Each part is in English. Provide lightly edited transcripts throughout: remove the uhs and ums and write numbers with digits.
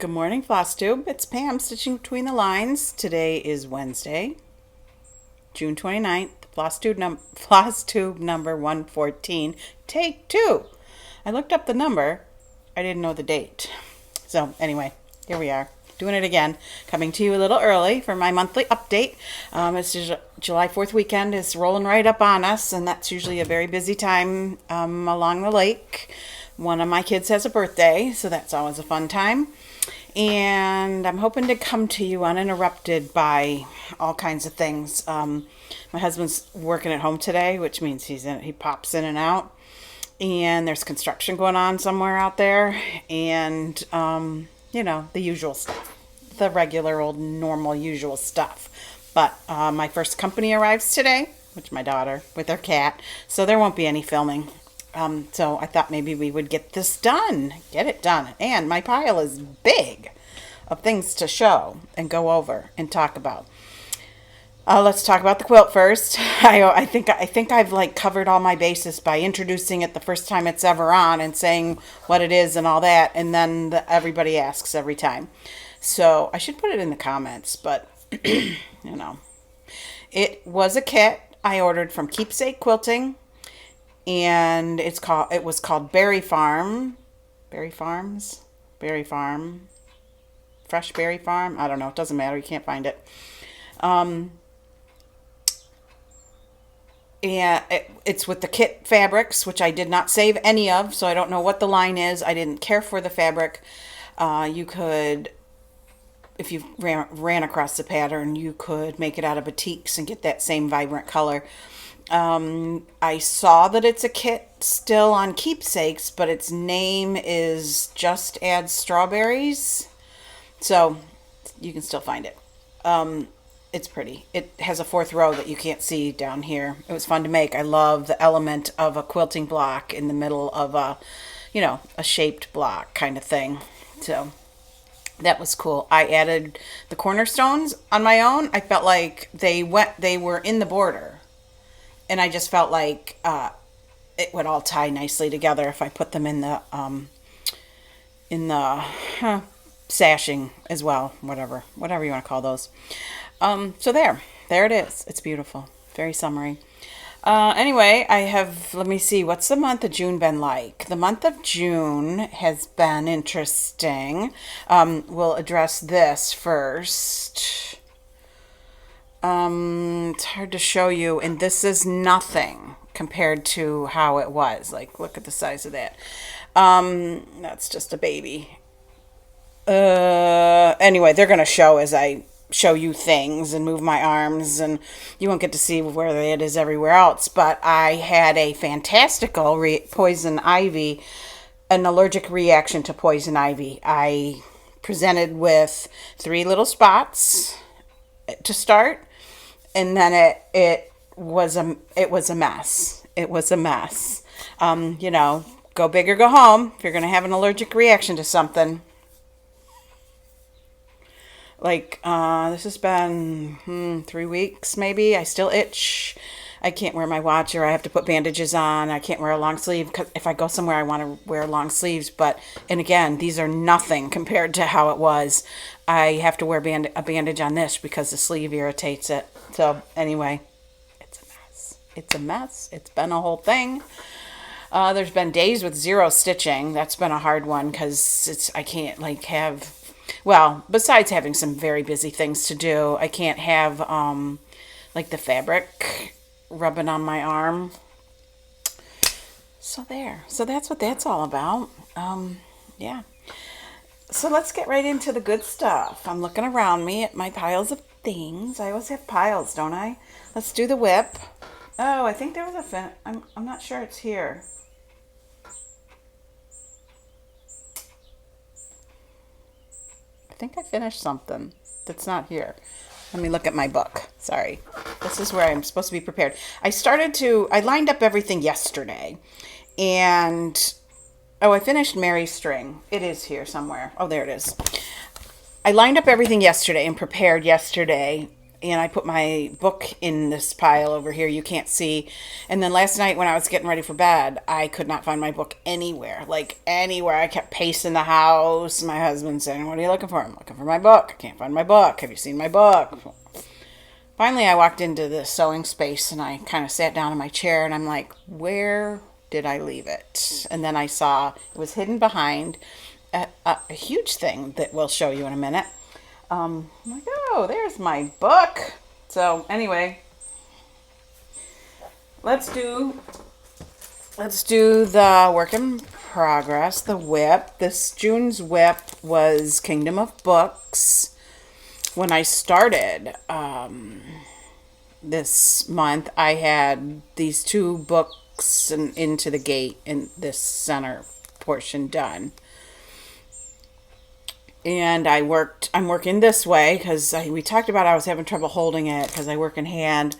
Good morning, Flosstube. It's Pam stitching between the lines. Today is Wednesday, June 29th. Flosstube number 114, take two. I looked up the number. I didn't know the date. So anyway, here we are. Doing it again. Coming to you a little early for my monthly update. It's July 4th weekend is rolling right up on us, and that's usually a very busy time along the lake. One of my kids has a birthday, so that's always a fun time. And I'm hoping to come to you uninterrupted by all kinds of things. My husband's working at home today, which means he pops in and out. And there's construction going on somewhere out there. And, the usual stuff. The regular old normal usual stuff. But my first company arrives today, which my daughter with her cat. So there won't be any filming. So I thought maybe we would get it done. And my pile is big of things to show and go over and talk about. Let's talk about the quilt first. I think I've covered all my bases by introducing it the first time it's ever on and saying what it is and all that, and then everybody asks every time. So I should put it in the comments, but it was a kit I ordered from Keepsake Quilting. And it was called Berry Farm, Fresh Berry Farm. I don't know. It doesn't matter. You can't find it. And it's with the kit fabrics, which I did not save any of, so I don't know what the line is. I didn't care for the fabric. You could, if you ran across the pattern, you could make it out of batiks and get that same vibrant color. I saw that it's a kit still on Keepsakes, but its name is Just Add Strawberries. So you can still find it. It's pretty. It has a fourth row that you can't see down here. It was fun to make. I love the element of a quilting block in the middle of a shaped block kind of thing. So that was cool. I added the cornerstones on my own. I felt like they were in the border. And I just felt like it would all tie nicely together if I put them in the sashing as well, whatever you want to call those. So there it is. It's beautiful, very summery. Anyway, let me see, what's the month of June been like? The month of June has been interesting. We'll address this first. It's hard to show you, and this is nothing compared to how it was. Look at the size of that. That's just a baby. Anyway, they're gonna show as I show you things and move my arms, and you won't get to see where it is everywhere else. But I had a fantastical poison ivy, an allergic reaction to poison ivy. I presented with 3 little spots to start. And then it was a mess. It was a mess. Go big or go home if you're going to have an allergic reaction to something. This has been 3 weeks maybe. I still itch. I can't wear my watch, or I have to put bandages on. I can't wear a long sleeve because if I go somewhere I want to wear long sleeves. And again, these are nothing compared to how it was. I have to wear a bandage on this because the sleeve irritates it. So anyway, it's a mess. It's a mess. It's been a whole thing. There's been days with 0 stitching. That's been a hard one because I can't besides having some very busy things to do, I can't have the fabric rubbing on my arm. So that's what that's all about. Yeah. So let's get right into the good stuff. I'm looking around me at my piles of things. I always have piles, don't I? Let's do the whip. Oh, I think there was I'm not sure it's here. I think I finished something that's not here. Let me look at my book. Sorry. This is where I'm supposed to be prepared. I lined up everything yesterday. And I finished Mary's string. It is here somewhere. Oh, there it is. I lined up everything yesterday and prepared yesterday. and I put my book in this pile over here. You can't see. And then last night when I was getting ready for bed, I could not find my book anywhere. Like anywhere. I kept pacing the house. My husband saying, "What are you looking for?" I'm looking for my book. I can't find my book. Have you seen my book? Finally, I walked into the sewing space and I kind of sat down in my chair and I'm like, where did I leave it? And then I saw it was hidden behind a huge thing that we'll show you in a minute. I'm like, oh, there's my book. So anyway, let's do the work in progress, the whip. This June's whip was Kingdom of Books. When I started this month, I had these 2 books and Into the Gate in this center portion done. And I'm working this way because we talked about I was having trouble holding it because I work in hand.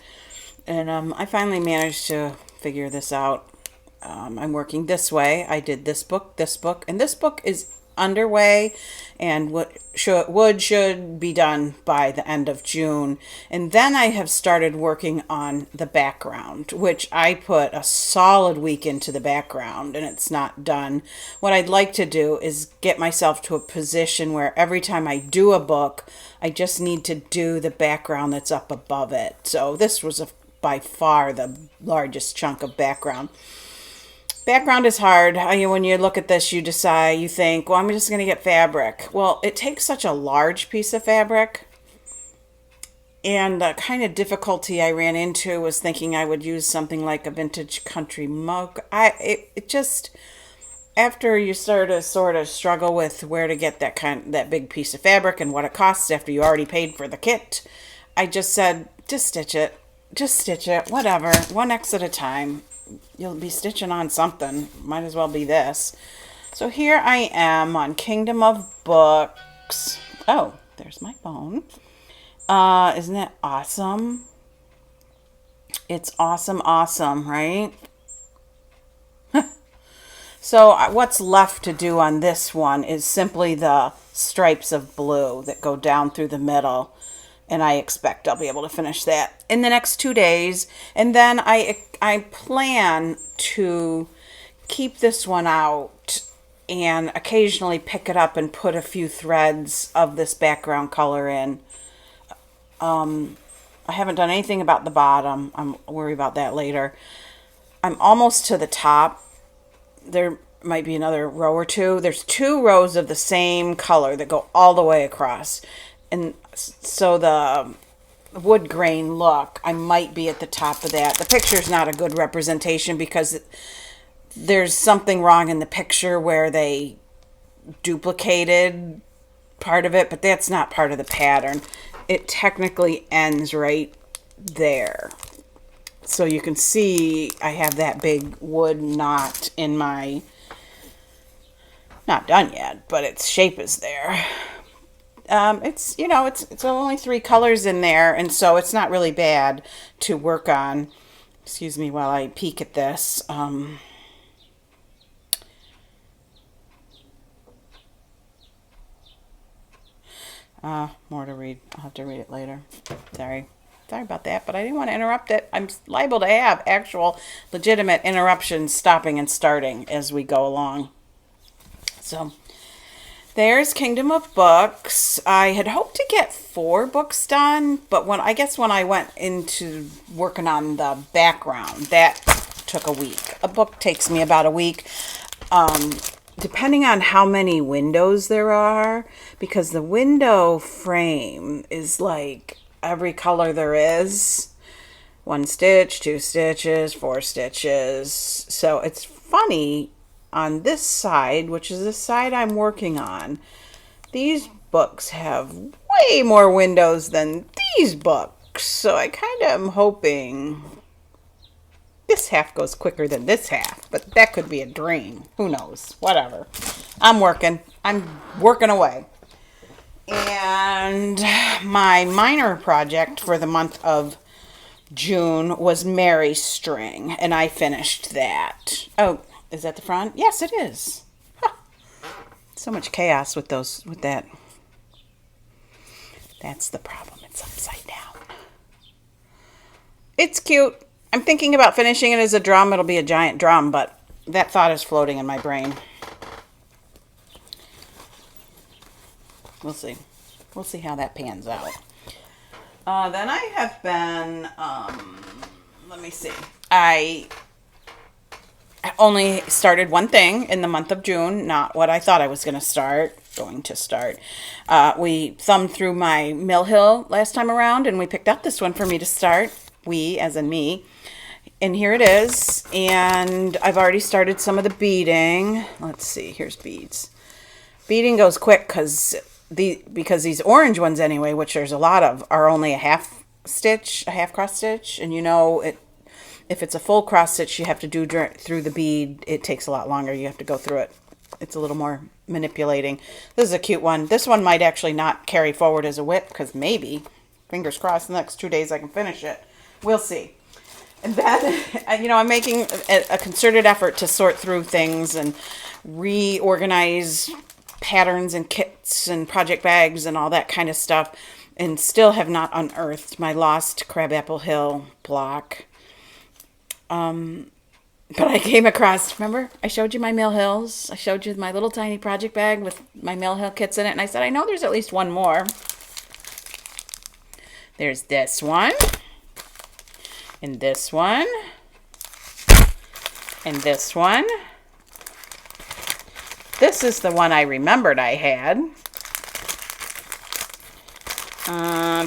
And I finally managed to figure this out. I'm working this way. I did this book, and this book is underway and should be done by the end of June. And then I have started working on the background, which I put a solid week into the background and it's not done. What I'd like to do is get myself to a position where every time I do a book, I just need to do the background that's up above it. So this was by far the largest chunk of background. Background is hard. When you look at this, you think, well, I'm just going to get fabric. Well, it takes such a large piece of fabric. And the kind of difficulty I ran into was thinking I would use something like a vintage country mug. It just, after you start to sort of struggle with where to get that big piece of fabric and what it costs after you already paid for the kit, I just said, just stitch it. Just stitch it. Whatever. 1 X at a time. You'll be stitching on something. Might as well be this. So here I am on Kingdom of Books. Oh, there's my phone. Isn't it awesome? It's awesome, right? So what's left to do on this one is simply the stripes of blue that go down through the middle. And I expect I'll be able to finish that in the next 2 days. And then I plan to keep this one out and occasionally pick it up and put a few threads of this background color in. I haven't done anything about the bottom. I'll worry about that later. I'm almost to the top. There might be another row or two. There's 2 rows of the same color that go all the way across. And so the wood grain look, I might be at the top of that. The picture's not a good representation because there's something wrong in the picture where they duplicated part of it, but that's not part of the pattern. It technically ends right there. So you can see I have that big wood knot in my, not done yet, but its shape is there. It's only 3 colors in there, and so it's not really bad to work on. Excuse me while I peek at this. More to read. I'll have to read it later. Sorry about that, but I didn't want to interrupt it. I'm liable to have actual legitimate interruptions stopping and starting as we go along. So there's Kingdom of Books. I had hoped to get 4 books done, but when I went into working on the background, that took a week. A book takes me about a week, depending on how many windows there are, because the window frame is like every color there is. 1 stitch, 2 stitches, 4 stitches. So it's funny. On this side, which is the side I'm working on, these books have way more windows than these books. So I kind of am hoping this half goes quicker than this half, but that could be a dream. Who knows? Whatever. I'm working away. And my minor project for the month of June was Mary String, and I finished that. Oh, is that the front? Yes, it is. Huh. So much chaos with that. That's the problem. It's upside down. It's cute. I'm thinking about finishing it as a drum. It'll be a giant drum, but that thought is floating in my brain. We'll see. We'll see how that pans out. Then I have been, let me see. I only started one thing in the month of June, not what I thought I was going to start. We thumbed through my Mill Hill last time around, and we picked up this one for me to start. We, as in me. And here it is. And I've already started some of the beading. Let's see. Here's beads. Beading goes quick because these orange ones anyway, which there's a lot of, are only a half cross stitch. And if it's a full cross stitch you have to do through the bead, it takes a lot longer. You have to go through it. It's a little more manipulating. This is a cute one. This one might actually not carry forward as a whip because maybe, fingers crossed, the next 2 days I can finish it. We'll see. And then, I'm making a concerted effort to sort through things and reorganize patterns and kits and project bags and all that kind of stuff, and still have not unearthed my lost Crabapple Hill block. But I came across, remember, I showed you my Mill Hills. I showed you my little tiny project bag with my Mill Hill kits in it, and I said, I know there's at least one more. There's this one. And this one, and this one. This is the one I remembered I had.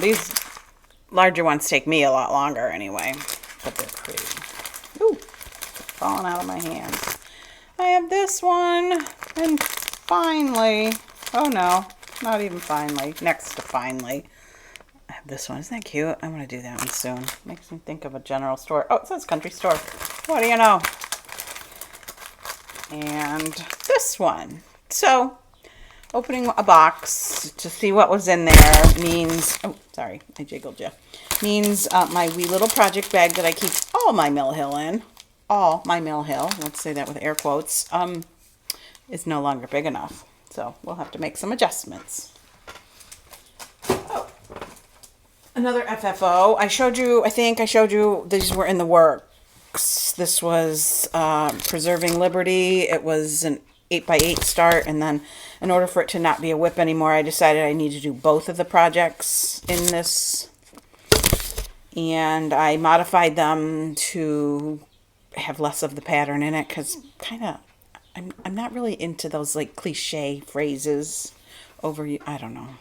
These larger ones take me a lot longer anyway, but they're pretty. Ooh, falling out of my hands. I have this one, and finally, oh no, not even finally, next to finally. I have this one. Isn't that cute? I want to do that one soon. Makes me think of a general store. Oh, it says country store. What do you know? And this one. So, opening a box to see what was in there means... Oh, sorry. I jiggled you. Means my wee little project bag that I keep all my Mill Hill in. All my Mill Hill. Let's say that with air quotes. Is no longer big enough. So, we'll have to make some adjustments. Another FFO. I think I showed you, these were in the works. This was Preserving Liberty. It was an 8x8 start, and then in order for it to not be a whip anymore, I decided I need to do both of the projects in this. And I modified them to have less of the pattern in it, because I'm not really into those like cliche phrases I don't know.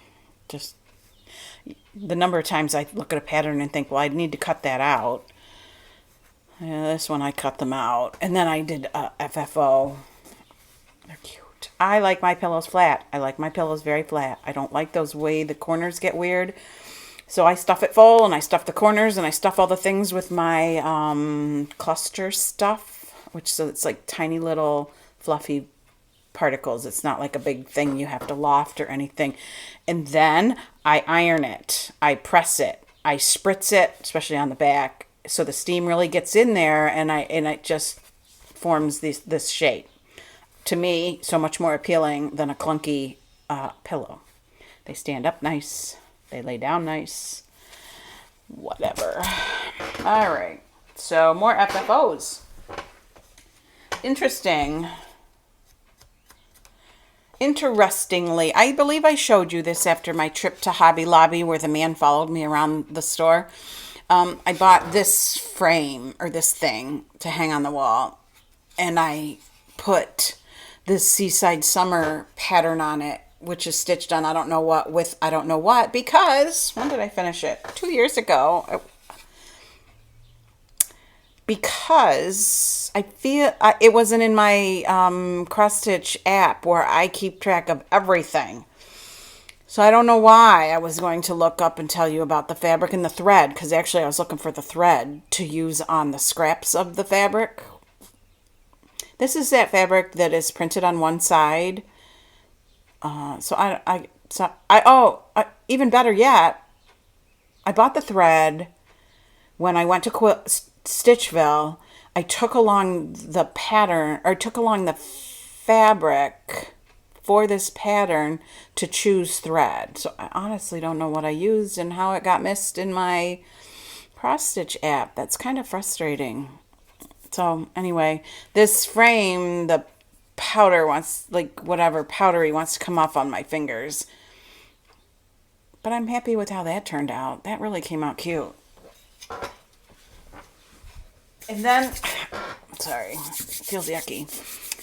Just the number of times I look at a pattern and think, well, I need to cut that out. This one I cut them out. And then I did FFO. They're cute. I like my pillows flat. I like my pillows very flat. I don't like those way the corners get weird. So I stuff it full, and I stuff the corners, and I stuff all the things with my cluster stuff, so it's like tiny little fluffy particles. It's not like a big thing you have to loft or anything. And then I iron it. I press it. I spritz it, especially on the back, so the steam really gets in there, and it just forms this shape. To me, so much more appealing than a clunky pillow. They stand up nice. They lay down nice. Whatever. All right. So more FFOs. Interestingly, I believe I showed you this after my trip to Hobby Lobby where the man followed me around the store. I bought this frame, or this thing, to hang on the wall. And I put this Seaside Summer pattern on it, which is stitched on I don't know what, because, when did I finish it? 2 years ago. Because I feel it wasn't in my cross stitch app where I keep track of everything. So I don't know why I was going to look up and tell you about the fabric and the thread, because actually I was looking for the thread to use on the scraps of the fabric. This is that fabric that is printed on one side. Even better yet, I bought the thread when I went to Stitchville. I took along the fabric for this pattern to choose thread. So I honestly don't know what I used and how it got missed in my cross stitch app. That's kind of frustrating. So anyway, this frame, the powder wants, like whatever powdery wants to come off on my fingers. But I'm happy with how that turned out. That really came out cute. And then, sorry, it feels yucky.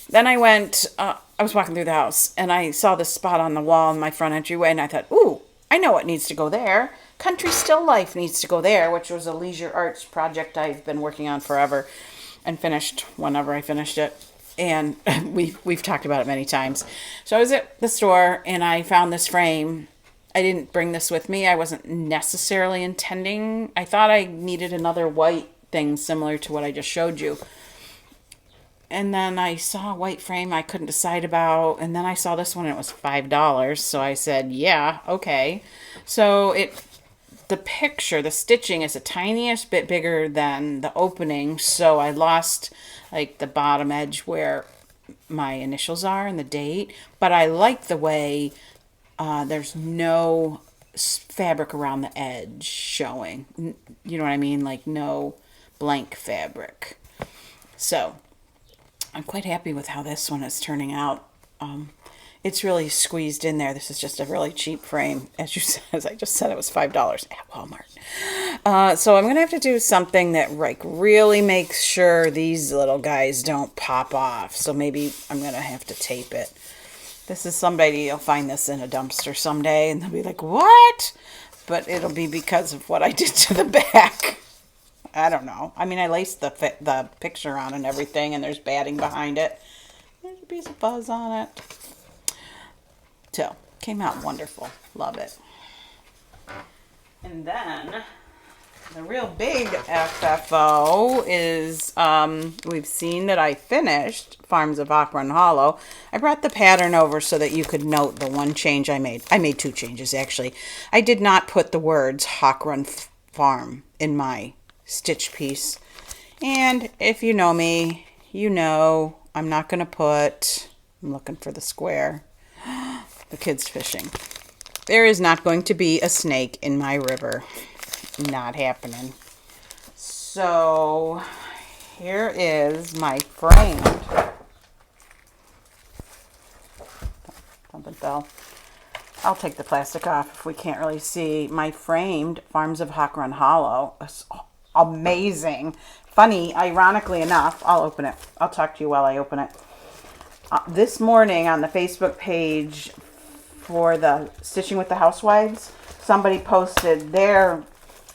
Then I went, I was walking through the house and I saw this spot on the wall in my front entryway and I thought, ooh, I know what needs to go there. Country Still Life needs to go there, which was a leisure arts project I've been working on forever and finished whenever I finished it. And we've talked about it many times. So I was at the store and I found this frame. I didn't bring this with me. I wasn't necessarily intending. I thought I needed another white thing similar to what I just showed you. And then I saw a white frame I couldn't decide about. And then I saw this one and it was $5. So I said, yeah, okay. So the picture, the stitching is the tiniest bit bigger than the opening. So I lost like the bottom edge where my initials are and the date. But I like the way there's no fabric around the edge showing. You know what I mean? Like no blank fabric. So I'm quite happy with how this one is turning out. It's really squeezed in there. This is just a really cheap frame. As I just said, it was $5 at Walmart. So I'm going to have to do something that like really makes sure these little guys don't pop off. So maybe I'm going to have to tape it. This is somebody, you'll find this in a dumpster someday and they'll be like, what? But it'll be because of what I did to the back. I don't know. I mean, I laced the picture on and everything, and there's batting behind it. There's a piece of fuzz on it. So, came out wonderful. Love it. And then, the real big FFO is, we've seen that I finished Farms of Hawk Run Hollow. I brought the pattern over so that you could note the one change I made. I made 2 changes, actually. I did not put the words Hawk Run Farm in my stitch piece, and if you know me, you know I'm not going to put, I'm looking for the square, the kids fishing. There is not going to be a snake in my river. Not happening. So here is my framed, something fell. I'll take the plastic off if we can't really see. My framed Farms of Hawk Run Hollow. It's amazing. Funny, ironically enough, I'll open it. I'll talk to you while I open it. This morning on the Facebook page for the Stitching with the Housewives, somebody posted their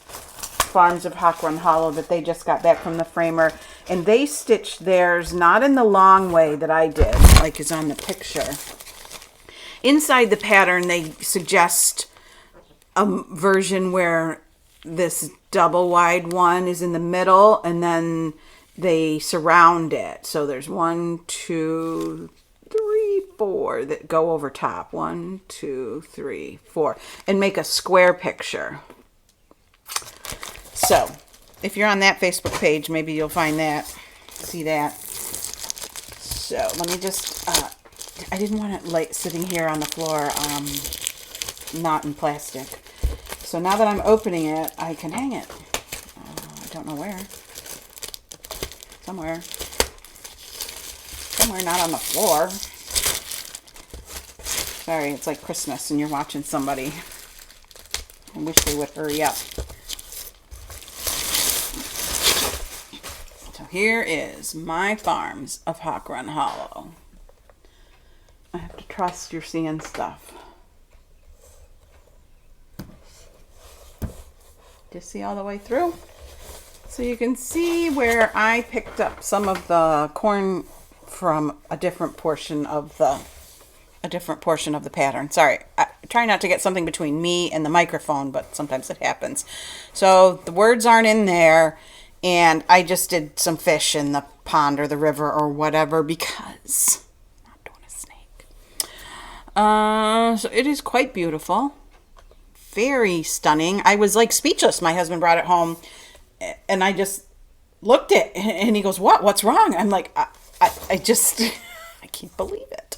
Farms of Hawk Run Hollow that they just got back from the framer, and they stitched theirs not in the long way that I did, like is on the picture. Inside the pattern, they suggest a version where this double wide one is in the middle and then they surround it. So there's 1, 2, 3, 4 that go over top. 1, 2, 3, 4 and make a square picture. So if you're on that Facebook page, maybe you'll find that, see that. So let me just, I didn't want it like sitting here on the floor, not in plastic. So now that I'm opening it, I can hang it. I don't know where. Somewhere. Somewhere, not on the floor. Sorry, it's like Christmas and you're watching somebody. I wish they would hurry up. So here is my Farms of Hawk Run Hollow. I have to trust you're seeing stuff. Just see all the way through. So you can see where I picked up some of the corn from a different portion of the pattern. Sorry, I try not to get something between me and the microphone, but sometimes it happens. So the words aren't in there, and I just did some fish in the pond or the river or whatever because I'm not doing a snake. So it is quite beautiful. Very stunning. I was like speechless. My husband brought it home and I just looked at it and he goes, what's wrong? I'm like, I just, I can't believe it.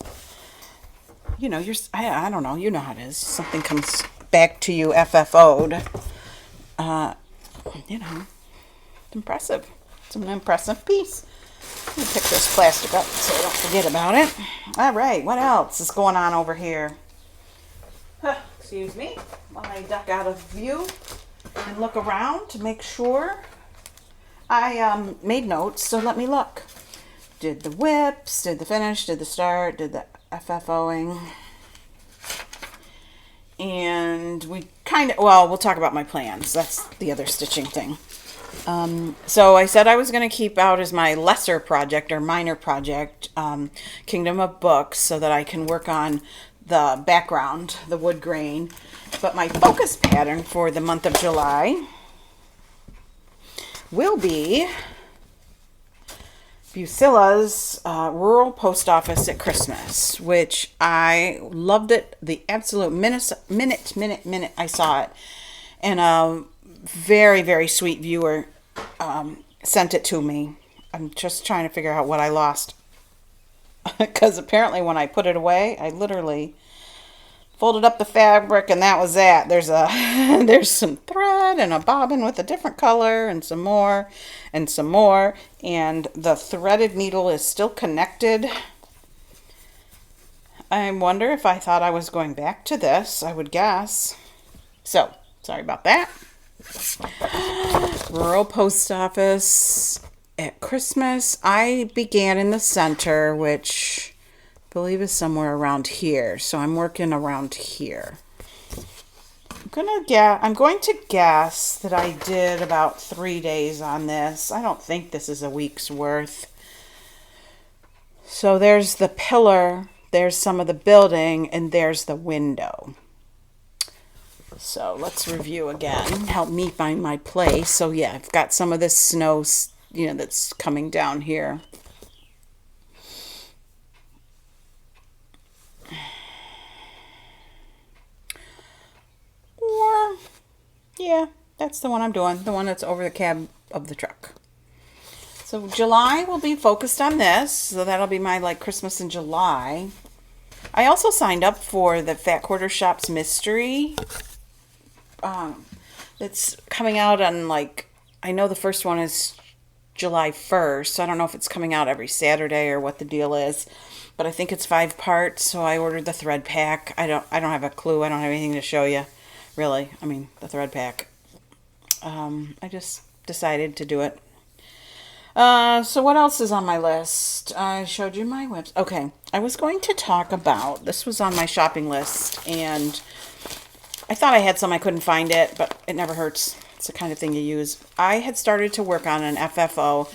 You know, I don't know. You know how it is. Something comes back to you FFO'd. you know, it's impressive. It's an impressive piece. Let me pick this plastic up so I don't forget about it. All right, what else is going on over here? Excuse me while I duck out of view and look around to make sure. I made notes, so let me look. Did the whips, did the finish, did the start, did the FFOing. And we kind of, well, we'll talk about my plans. That's the other stitching thing. So I said I was going to keep out as my lesser project or minor project, Kingdom of Books, so that I can work on the background, the wood grain. But my focus pattern for the month of July will be Bucilla's Rural Post Office at Christmas, which I loved it the absolute minute I saw it. And a very, very sweet viewer sent it to me. I'm just trying to figure out what I lost. Because apparently when I put it away, I literally folded up the fabric and that was that. There's some thread and a bobbin with a different color and some more and some more. And the threaded needle is still connected. I wonder if I thought I was going back to this, I would guess. So, sorry about that. Rural Post Office at Christmas. I began in the center, which I believe is somewhere around here. So I'm working around here. I'm going to guess that I did about 3 days on this. I don't think this is a week's worth. So there's the pillar, there's some of the building, and there's the window. So let's review again. Help me find my place. So yeah, I've got some of this snow, that's coming down here. Or, yeah, that's the one I'm doing. The one that's over the cab of the truck. So July will be focused on this. So that'll be my Christmas in July. I also signed up for the Fat Quarter Shop's Mystery. It's coming out on I know the first one is July 1st. So I don't know if it's coming out every Saturday or what the deal is, but I think it's 5 parts. So I ordered the thread pack. I don't have a clue. I don't have anything to show you, really. I mean, the thread pack. I just decided to do it. So what else is on my list? I showed you my website. Okay, I was going to talk about, this was on my shopping list, and I thought I had some, I couldn't find it, but it never hurts. It's the kind of thing you use. I had started to work on an FFO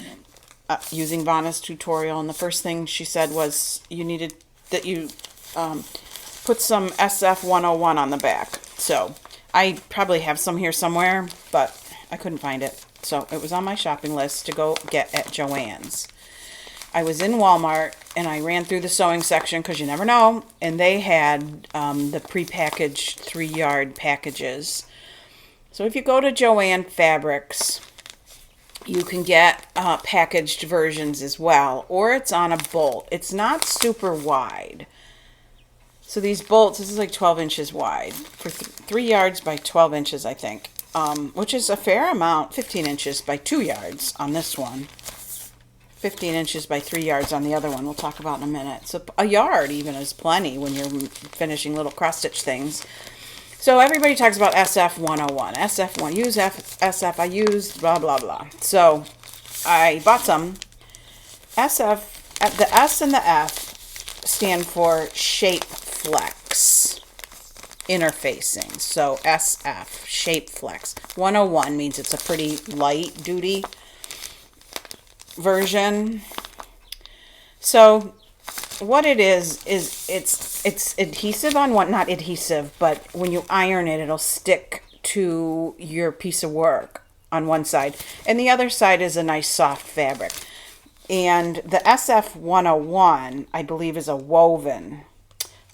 using Vanna's tutorial, and the first thing she said was you needed that you put some SF 101 on the back. So I probably have some here somewhere, but I couldn't find it. So it was on my shopping list to go get at Joann's. I was in Walmart and I ran through the sewing section because you never know. And they had the prepackaged 3-yard packages. So if you go to Joann Fabrics, you can get packaged versions as well. Or it's on a bolt. It's not super wide. So these bolts, this is 12 inches wide. For 3 yards by 12 inches, I think. Which is a fair amount. 15 inches by 2 yards on this one. 15 inches by 3 yards on the other one. We'll talk about in a minute. So a yard even is plenty when you're finishing little cross-stitch things. So everybody talks about SF 101. SF1, use SF, I used, blah, blah, blah. So I bought some. SF, the S and the F stand for Shape Flex interfacing. So SF, Shape Flex. 101 means it's a pretty light duty version. So what it is it's adhesive on one, not adhesive, but when you iron it, it'll stick to your piece of work on one side, and the other side is a nice soft fabric. And the SF 101, I believe, is a woven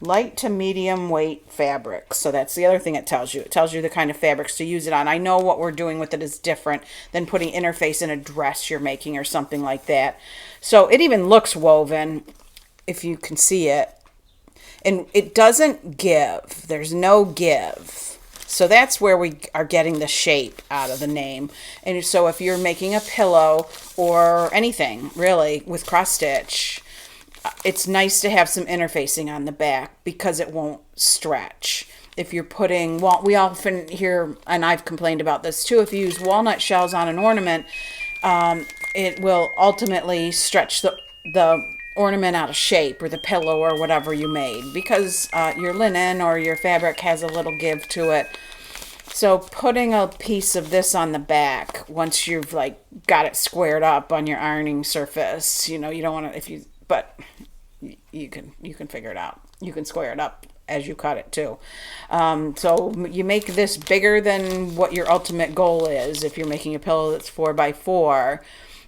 light to medium weight fabric. So that's the other thing it tells you. It tells you the kind of fabrics to use it on. I know what we're doing with it is different than putting interface in a dress you're making or something like that. So it even looks woven, if you can see it. And it doesn't give. There's no give. So that's where we are getting the shape out of the name. And so if you're making a pillow or anything really with cross stitch, it's nice to have some interfacing on the back because it won't stretch. If you're putting, well, we often hear, and I've complained about this too, if you use walnut shells on an ornament, it will ultimately stretch the ornament out of shape, or the pillow or whatever you made, because your linen or your fabric has a little give to it. So putting a piece of this on the back, once you've like got it squared up on your ironing surface, you don't want to, but you can figure it out. You can square it up as you cut it too. So you make this bigger than what your ultimate goal is. If you're making a pillow that's 4x4,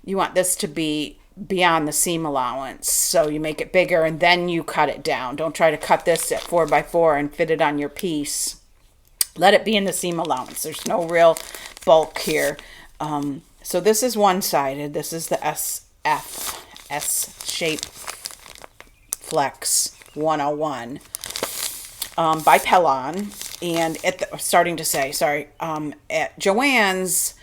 you want this to be beyond the seam allowance. So you make it bigger and then you cut it down. Don't try to cut this at 4x4 and fit it on your piece. Let it be in the seam allowance. There's no real bulk here. So this is one-sided. This is the S shape Flex 101 by Pellon. And at Joann's,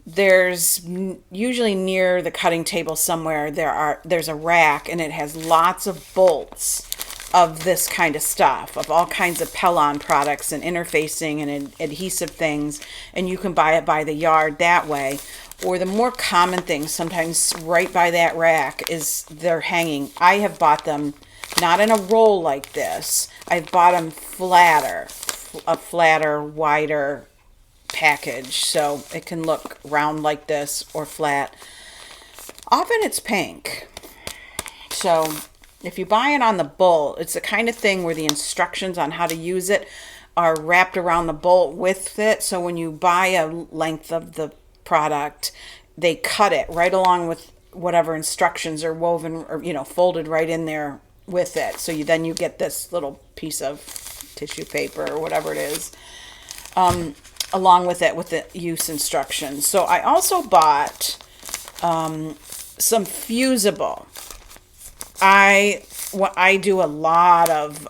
there's usually near the cutting table somewhere, there's a rack, and it has lots of bolts of this kind of stuff, of all kinds of Pellon products and interfacing and adhesive things, and you can buy it by the yard that way. Or the more common thing, sometimes right by that rack, is they're hanging. I have bought them not in a roll like this. I've bought them a flatter, wider package, so it can look round like this or flat. Often it's pink. So if you buy it on the bolt, it's the kind of thing where the instructions on how to use it are wrapped around the bolt with it. So when you buy a length of the product, they cut it right along with whatever instructions are woven or folded right in there with it. So then you get this little piece of tissue paper or whatever it is along with it with the use instructions. So I also bought some fusible. I do a lot of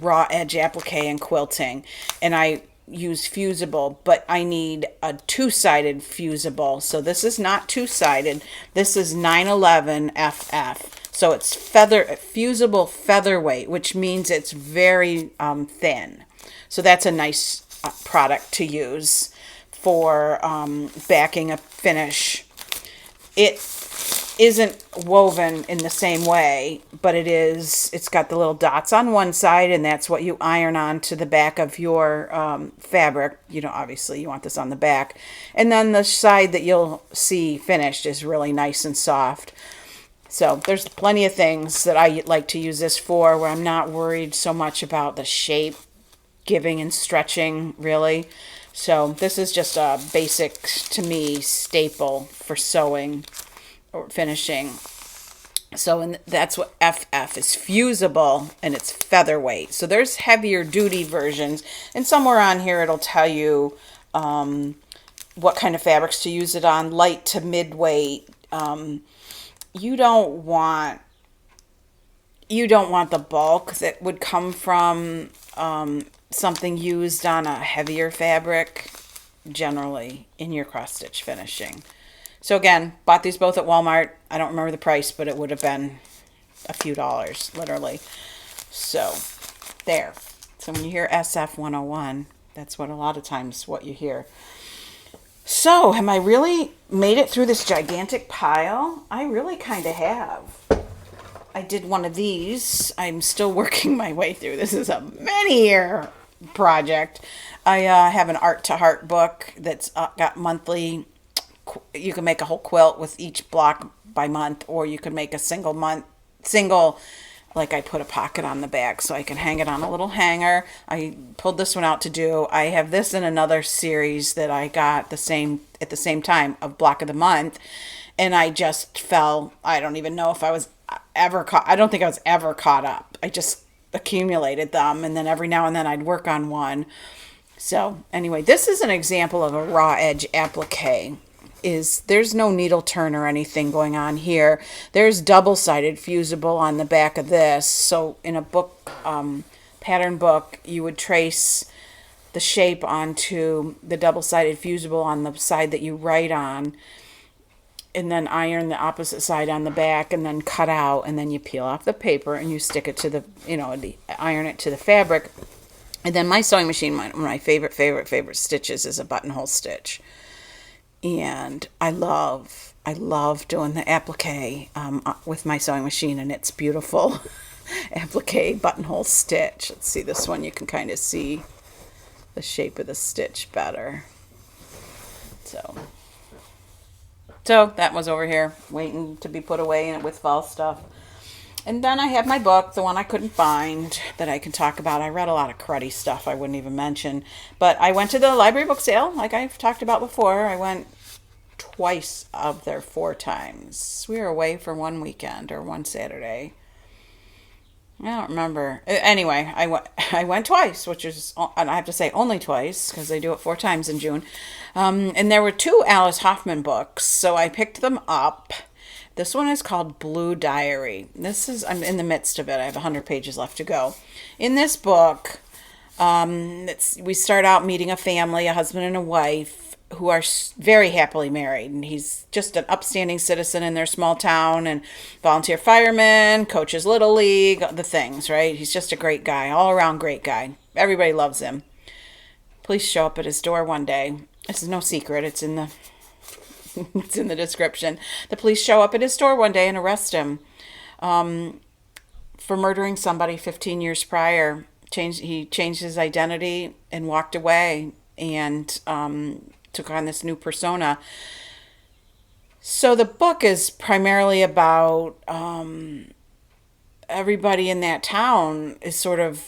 raw edge applique and quilting, and I use fusible, but I need a two-sided fusible. So this is not two-sided. This is 911 FF. So it's fusible featherweight, which means it's very thin. So that's a nice product to use for backing a finish. It isn't woven in the same way, but it's got the little dots on one side, and that's what you iron on to the back of your fabric. Obviously you want this on the back, and then the side that you'll see finished is really nice and soft. So there's plenty of things that I like to use this for, where I'm not worried so much about the shape giving and stretching, really. So this is just a basic, to me, staple for sewing or finishing. So and that's what FF is, fusible, and it's featherweight. So there's heavier duty versions, and somewhere on here it'll tell you what kind of fabrics to use it on, light to mid-weight. You don't want the bulk that would come from something used on a heavier fabric generally in your cross stitch finishing. So again, bought these both at Walmart. I don't remember the price, but it would have been a few dollars, literally. So there. So when you hear SF 101, that's what a lot of times what you hear. So have I really made it through this gigantic pile? I really kind of have. I did one of these. I'm still working my way through. This is a many-year project. I have an Art to Heart book that's got monthly. You can make a whole quilt with each block by month, or you could make a single, like I put a pocket on the back so I can hang it on a little hanger. I pulled this one out to do. I have this in another series that I got at the same time of block of the month, and I just fell. I don't even know if I was ever caught. I don't think I was ever caught up. I just accumulated them, and then every now and then I'd work on one. So anyway, this is an example of a raw edge applique. There's no needle turn or anything going on here. There's double-sided fusible on the back of this. So in a book, pattern book, you would trace the shape onto the double-sided fusible on the side that you write on, and then iron the opposite side on the back, and then cut out, and then you peel off the paper and you stick it to the, iron it to the fabric. And then my sewing machine, one of my favorite stitches is a buttonhole stitch. And I love doing the applique with my sewing machine, and it's beautiful. Applique buttonhole stitch. Let's see this one. You can kind of see the shape of the stitch better. So that was over here waiting to be put away with fall stuff. And then I have my book, the one I couldn't find that I can talk about. I read a lot of cruddy stuff I wouldn't even mention. But I went to the library book sale, like I've talked about before. I went twice of their 4 times. We were away for one weekend or one Saturday. I don't remember. Anyway, I went twice, which is, and I have to say only twice because they do it 4 times in June. And there were 2 Alice Hoffman books, so I picked them up. This one is called Blue Diary. I'm in the midst of it. I have 100 pages left to go. In this book, we start out meeting a family, a husband and a wife, who are very happily married. And he's just an upstanding citizen in their small town, and volunteer fireman, coaches Little League, the things, right? He's just a great guy, all around great guy. Everybody loves him. Police show up at his door one day. This is no secret. It's in the it's in the description. The police show up at his door one day and arrest him for murdering somebody 15 years prior. He changed his identity and walked away, and took on this new persona. So the book is primarily about everybody in that town is sort of,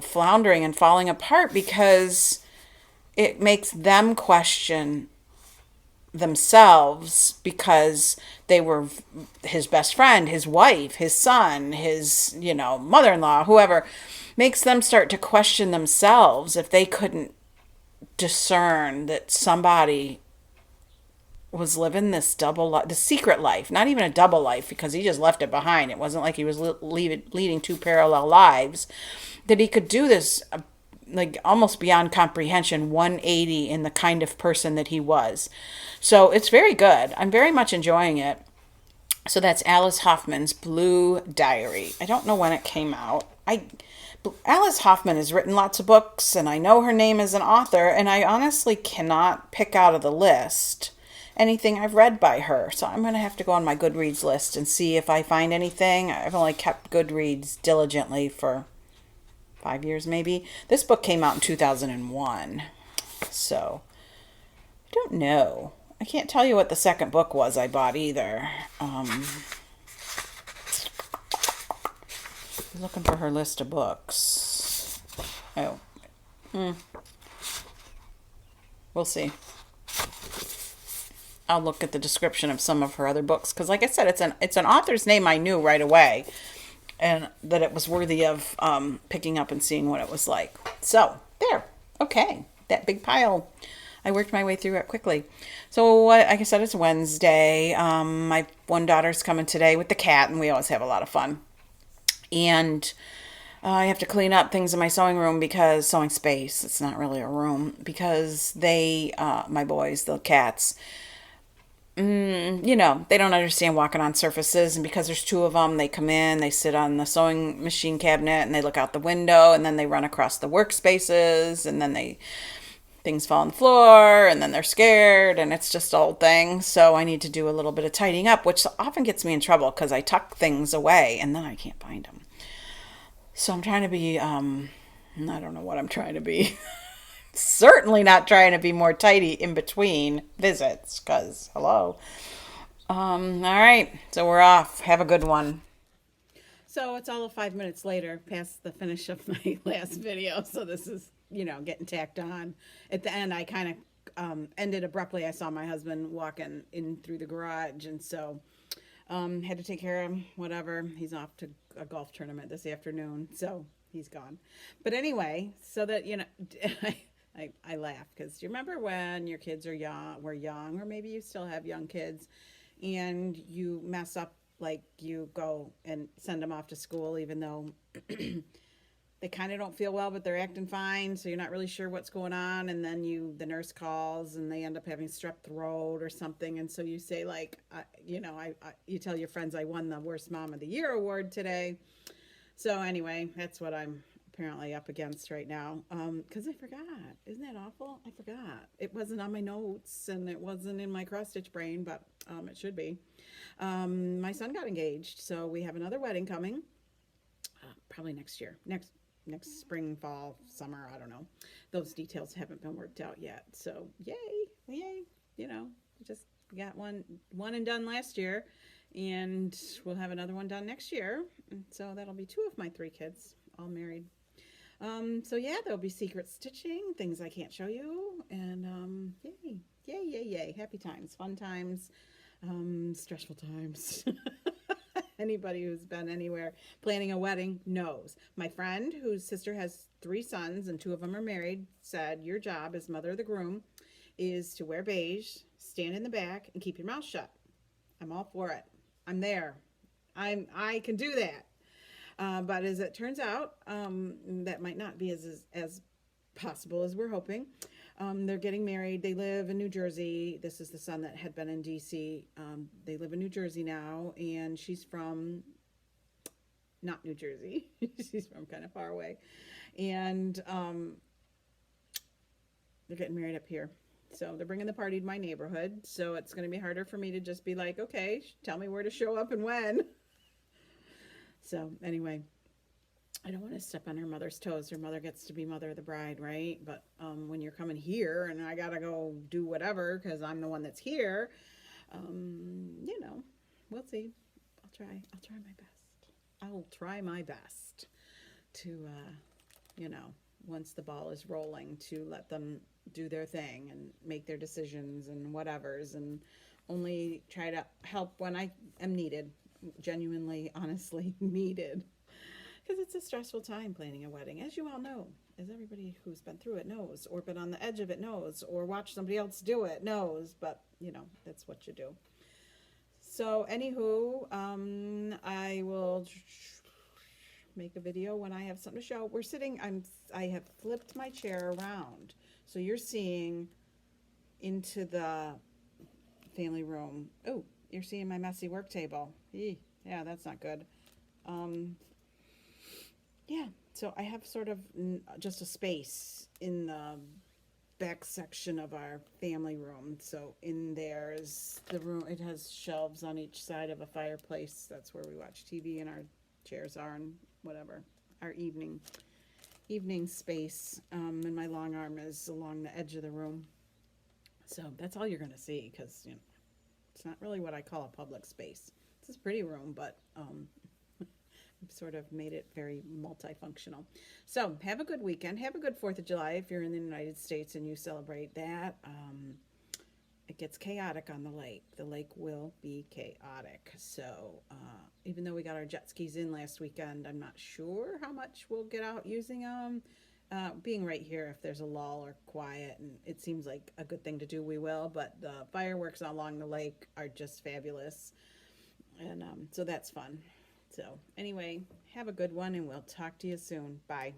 floundering and falling apart because it makes them question themselves, because they were his best friend, his wife, his son, his, mother-in-law, whoever, makes them start to question themselves if they couldn't discern that somebody was living this double life, the secret life, not even a double life, because he just left it behind. It wasn't like he was leading 2 parallel lives, that he could do this like almost beyond comprehension, 180 in the kind of person that he was. So it's very good. I'm very much enjoying it. So that's Alice Hoffman's Blue Diary. I don't know when it came out. Alice Hoffman has written lots of books, and I know her name as an author, and I honestly cannot pick out of the list anything I've read by her. So I'm going to have to go on my Goodreads list and see if I find anything. I've only kept Goodreads diligently for 5 years maybe. This book came out in 2001. So I don't know. I can't tell you what the second book was I bought either. Looking for her list of books. Oh. We'll see. I'll look at the description of some of her other books, because like I said, it's an author's name I knew right away, and that it was worthy of picking up and seeing what it was like. So there. Okay. That big pile. I worked my way through it quickly. So like I said, it's Wednesday. My one daughter's coming today with the cat, and we always have a lot of fun. And I have to clean up things in my sewing room, because sewing space, it's not really a room, because my boys, the cats, they don't understand walking on surfaces. And because there's 2 of them, they come in, they sit on the sewing machine cabinet, and they look out the window, and then they run across the workspaces, and then things fall on the floor, and then they're scared, and it's just a whole thing. So I need to do a little bit of tidying up, which often gets me in trouble because I tuck things away and then I can't find them. So I'm trying to be, I don't know what I'm trying to be. Certainly not trying to be more tidy in between visits, because hello. All right, so we're off. Have a good one. So it's all of 5 minutes later, past the finish of my last video. So this is, getting tacked on. At the end, I kind of ended abruptly. I saw my husband walking in through the garage, and so had to take care of him, whatever. He's off to a golf tournament this afternoon, so he's gone. But anyway, so that, I laugh, because do you remember when your kids were young, or maybe you still have young kids, and you mess up, like you go and send them off to school, even though, you know, they don't understand walking on surfaces. And because there's 2 of them, they come in, they sit on the sewing machine cabinet, and they look out the window, and then they run across the workspaces, and then they things fall on the floor, and then they're scared, and it's just a whole thing. So I need to do a little bit of tidying up, which often gets me in trouble because I tuck things away and then I can't find them. So I'm trying to be, they kind of don't feel well, but they're acting fine, so you're not really sure what's going on. And then the nurse calls, and they end up having strep throat or something. And so you say, like, you tell your friends, I won the Worst Mom of the Year award today. So anyway, that's what I'm apparently up against right now. Because I forgot. Isn't that awful? I forgot. It wasn't on my notes, and it wasn't in my cross stitch brain, but it should be. My son got engaged, so we have another wedding coming. Probably next year. Next spring, fall, summer, I don't know. Those details haven't been worked out yet. So yay. We just got one and done last year, and we'll have another one done next year. And so that'll be 2 of my 3 kids, all married. So yeah, there'll be secret stitching, things I can't show you, and yay. Happy times, fun times, stressful times. Anybody who's been anywhere planning a wedding knows. My friend, whose sister has 3 sons and 2 of them are married, said your job as mother of the groom is to wear beige, stand in the back, and keep your mouth shut. I'm all for it. I'm there. I can do that. But as it turns out, that might not be as possible as we're hoping. They're getting married. They live in New Jersey. This is the son that had been in DC. They live in New Jersey now, and she's from not New Jersey. She's from kind of far away. And they're getting married up here. So they're bringing the party to my neighborhood. So it's going to be harder for me to just be like, okay, tell me where to show up and when. So anyway, I don't want to step on her mother's toes. Her mother gets to be mother of the bride, right? But when you're coming here and I got to go do whatever because I'm the one that's here, we'll see. I'll try my best. I'll try my best to, once the ball is rolling, to let them do their thing and make their decisions and whatevers, and only try to help when I am needed, genuinely, honestly needed. Because it's a stressful time planning a wedding, as you all know, as everybody who's been through it knows, or been on the edge of it knows, or watched somebody else do it knows, but, that's what you do. So, anywho, I will make a video when I have something to show. I have flipped my chair around, so you're seeing into the family room. Oh, you're seeing my messy work table. Yeah, that's not good. Yeah, so I have sort of just a space in the back section of our family room. So in there's the room. It has shelves on each side of a fireplace. That's where we watch TV, and our chairs are, and whatever. Our evening space. And my long arm is along the edge of the room. So that's all you're going to see, because it's not really what I call a public space. It's a pretty room, but I've sort of made it very multifunctional. So have a good weekend. Have a good 4th of July if you're in the United States and you celebrate that. It gets chaotic on the lake. The lake will be chaotic. So even though we got our jet skis in last weekend, I'm not sure how much we'll get out using them. Being right here, if there's a lull or quiet, and it seems like a good thing to do, we will. But the fireworks along the lake are just fabulous. And so that's fun. So anyway, have a good one, and we'll talk to you soon. Bye.